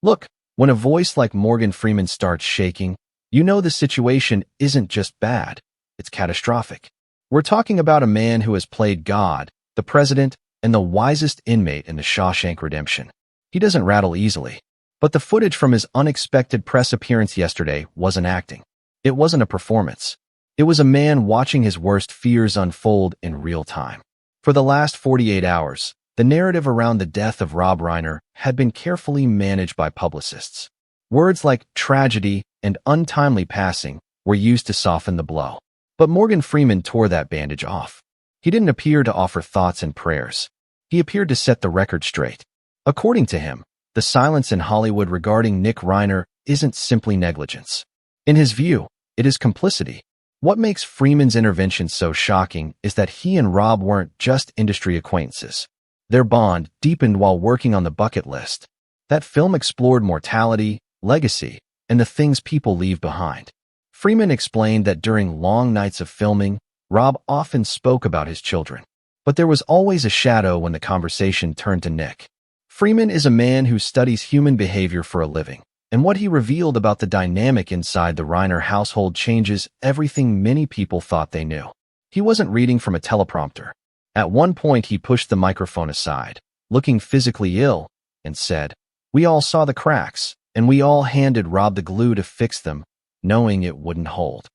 Look, when a voice like Morgan Freeman starts shaking, you know the situation isn't just bad, it's catastrophic. We're talking about a man who has played God, the president, and the wisest inmate in the Shawshank Redemption. He doesn't rattle easily. But the footage from his unexpected press appearance yesterday wasn't acting. It wasn't a performance. It was a man watching his worst fears unfold in real time. For the last 48 hours, the narrative around the death of Rob Reiner had been carefully managed by publicists. Words like tragedy and untimely passing were used to soften the blow. But Morgan Freeman tore that bandage off. He didn't appear to offer thoughts and prayers. He appeared to set the record straight. According to him, the silence in Hollywood regarding Nick Reiner isn't simply negligence. In his view, it is complicity. What makes Freeman's intervention so shocking is that he and Rob weren't just industry acquaintances. Their bond deepened while working on the bucket list. That film explored mortality, legacy, and the things people leave behind. Freeman explained that during long nights of filming, Rob often spoke about his children. But there was always a shadow when the conversation turned to Nick. Freeman is a man who studies human behavior for a living, and what he revealed about the dynamic inside the Reiner household changes everything many people thought they knew. He wasn't reading from a teleprompter. At one point, he pushed the microphone aside, looking physically ill, and said, "We all saw the cracks, and we all handed Rob the glue to fix them, knowing it wouldn't hold."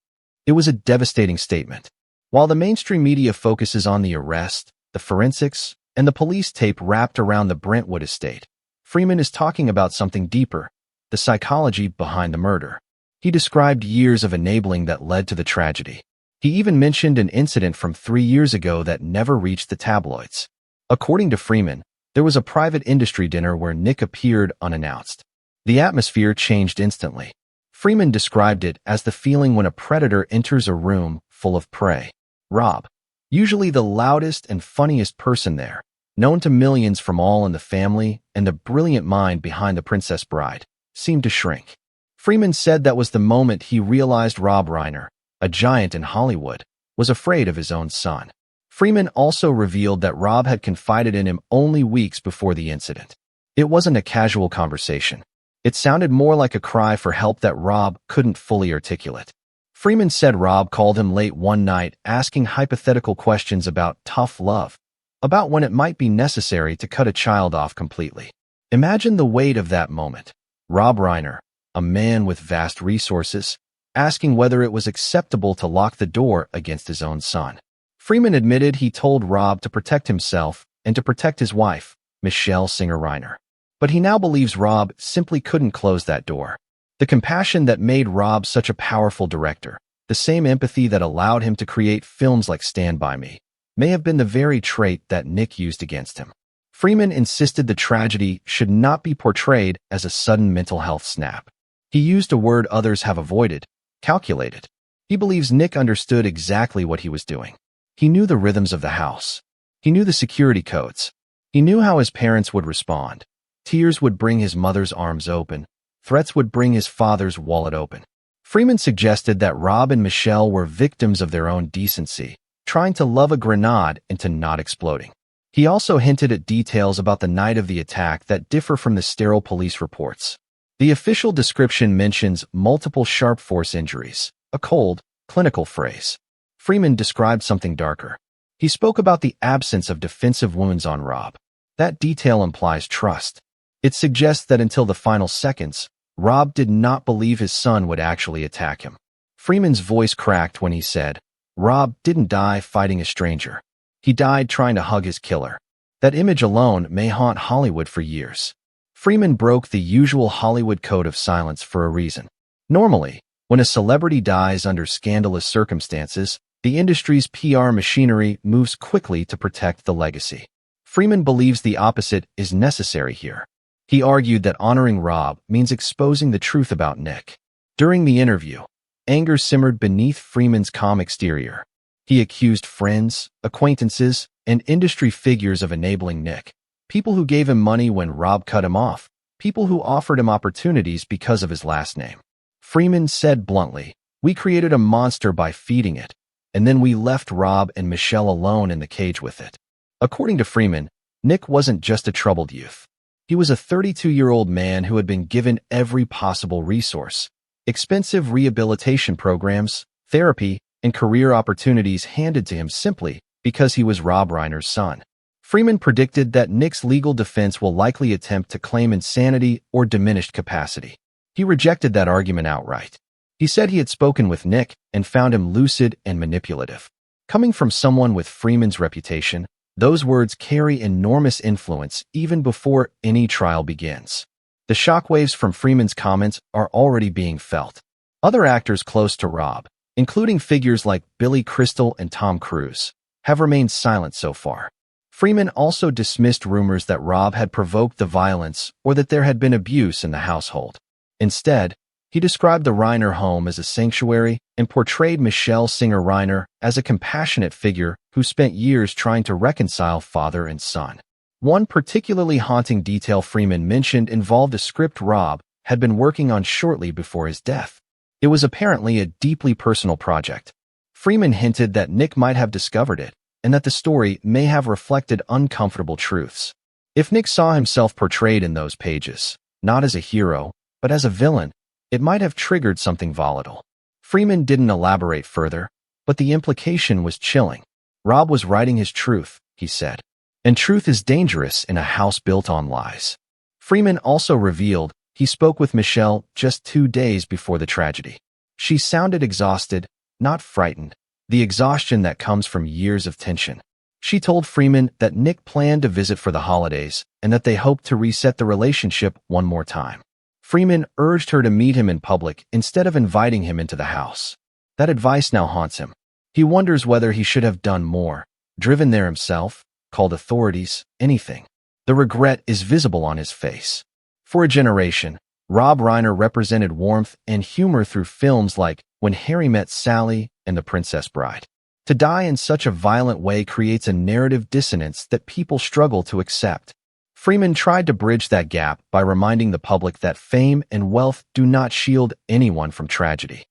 It was a devastating statement. While the mainstream media focuses on the arrest, the forensics, and the police tape wrapped around the Brentwood estate, Freeman is talking about something deeper, the psychology behind the murder. He described years of enabling that led to the tragedy. He even mentioned an incident from 3 years ago that never reached the tabloids. According to Freeman, there was a private industry dinner where Nick appeared unannounced. The atmosphere changed instantly. Freeman described it as the feeling when a predator enters a room full of prey. Rob, usually the loudest and funniest person there, known to millions from All in the Family and the brilliant mind behind The Princess Bride, seemed to shrink. Freeman said that was the moment he realized Rob Reiner, a giant in Hollywood, was afraid of his own son. Freeman also revealed that Rob had confided in him only weeks before the incident. It wasn't a casual conversation. It sounded more like a cry for help that Rob couldn't fully articulate. Freeman said Rob called him late one night asking hypothetical questions about tough love, about when it might be necessary to cut a child off completely. Imagine the weight of that moment. Rob Reiner, a man with vast resources, asking whether it was acceptable to lock the door against his own son. Freeman admitted he told Rob to protect himself and to protect his wife, Michelle Singer Reiner. But he now believes Rob simply couldn't close that door. The compassion that made Rob such a powerful director, the same empathy that allowed him to create films like Stand By Me, may have been the very trait that Nick used against him. Freeman insisted the tragedy should not be portrayed as a sudden mental health snap. He used a word others have avoided, calculated. He believes Nick understood exactly what he was doing. He knew the rhythms of the house. He knew the security codes. He knew how his parents would respond. Tears would bring his mother's arms open. Threats would bring his father's wallet open. Freeman suggested that Rob and Michelle were victims of their own decency, trying to love a grenade into not exploding. He also hinted at details about the night of the attack that differ from the sterile police reports. The official description mentions multiple sharp force injuries, a cold, clinical phrase. Freeman described something darker. He spoke about the absence of defensive wounds on Rob. That detail implies trust. It suggests that until the final seconds, Rob did not believe his son would actually attack him. Freeman's voice cracked when he said, "Rob didn't die fighting a stranger. He died trying to hug his killer." That image alone may haunt Hollywood for years. Freeman broke the usual Hollywood code of silence for a reason. Normally, when a celebrity dies under scandalous circumstances, the industry's PR machinery moves quickly to protect the legacy. Freeman believes the opposite is necessary here. He argued that honoring Rob means exposing the truth about Nick. During the interview, anger simmered beneath Freeman's calm exterior. He accused friends, acquaintances, and industry figures of enabling Nick. People who gave him money when Rob cut him off. People who offered him opportunities because of his last name. Freeman said bluntly, "We created a monster by feeding it, and then we left Rob and Michelle alone in the cage with it." According to Freeman, Nick wasn't just a troubled youth. He was a 32-year-old man who had been given every possible resource: expensive rehabilitation programs, therapy, and career opportunities handed to him simply because he was Rob Reiner's son. Freeman predicted that Nick's legal defense will likely attempt to claim insanity or diminished capacity. He rejected that argument outright. He said he had spoken with Nick and found him lucid and manipulative. Coming from someone with Freeman's reputation, those words carry enormous influence even before any trial begins. The shockwaves from Freeman's comments are already being felt. Other actors close to Rob, including figures like Billy Crystal and Tom Cruise, have remained silent so far. Freeman also dismissed rumors that Rob had provoked the violence or that there had been abuse in the household. Instead, he described the Reiner home as a sanctuary and portrayed Michelle Singer Reiner as a compassionate figure who spent years trying to reconcile father and son. One particularly haunting detail Freeman mentioned involved a script Rob had been working on shortly before his death. It was apparently a deeply personal project. Freeman hinted that Nick might have discovered it, and that the story may have reflected uncomfortable truths. If Nick saw himself portrayed in those pages, not as a hero, but as a villain, it might have triggered something volatile. Freeman didn't elaborate further, but the implication was chilling. Rob was writing his truth, he said. And truth is dangerous in a house built on lies. Freeman also revealed he spoke with Michelle just 2 days before the tragedy. She sounded exhausted, not frightened, the exhaustion that comes from years of tension. She told Freeman that Nick planned to visit for the holidays and that they hoped to reset the relationship one more time. Freeman urged her to meet him in public instead of inviting him into the house. That advice now haunts him. He wonders whether he should have done more, driven there himself, called authorities, anything. The regret is visible on his face. For a generation, Rob Reiner represented warmth and humor through films like When Harry Met Sally and The Princess Bride. To die in such a violent way creates a narrative dissonance that people struggle to accept. Freeman tried to bridge that gap by reminding the public that fame and wealth do not shield anyone from tragedy.